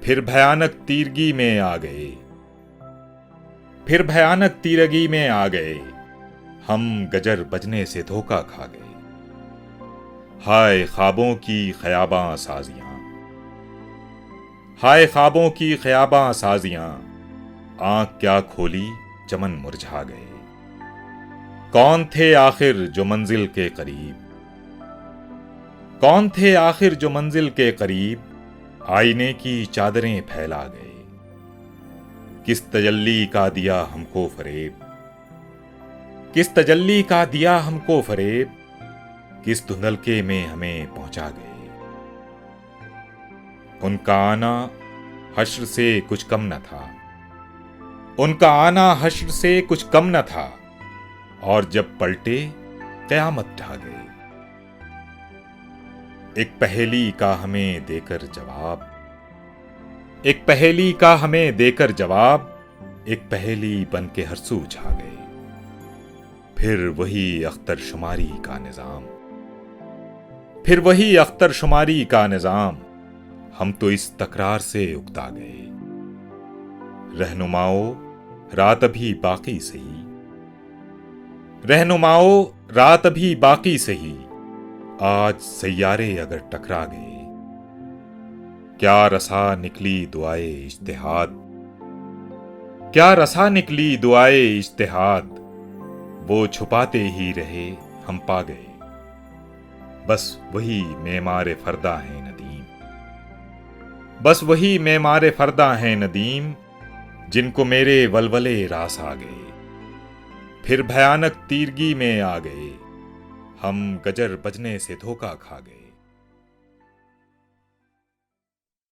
फिर भयानक तीरगी में आ गए, फिर भयानक तीरगी में आ गए, हम गजर बजने से धोखा खा गए। हाय ख्वाबों की ख़याबां साजियां, हाय ख्वाबों की ख़याबां साजियां, आंख क्या खोली चमन मुरझा गए। कौन थे आखिर जो मंजिल के करीब, कौन थे आखिर जो मंजिल के करीब, आईने की चादरें फैला गए। किस तजल्ली का दिया हमको फरेब, किस तजल्ली का दिया हमको फरेब, किस धुंधलके में हमें पहुंचा गए। उनका आना हश्र से कुछ कम न था, उनका आना हश्र से कुछ कम न था, और जब पलटे क़यामत ढा गए। एक पहेली का हमें देकर जवाब, एक पहेली का हमें देकर जवाब, एक पहेली बन के हरसू छा गए। फिर वही अख्तर शुमारी का निजाम, फिर वही अख्तर शुमारी का निजाम, हम तो इस तकरार से उकता गए। रहनुमाओ रात अभी बाकी सही, रहनुमाओ रात अभी बाकी सही, आज सैयारे अगर टकरा गए। क्या रसा निकली दुआए इज्तिहाद, क्या रसा निकली दुआए इज्तिहाद, वो छुपाते ही रहे हम पा गए। बस वही मेमारे फरदा है नदीम, बस वही मेमारे फरदा है नदीम, जिनको मेरे वलवले रास आ गए। फिर भयानक तीरगी में आ गए, हम गजर बजने से धोखा खा गए।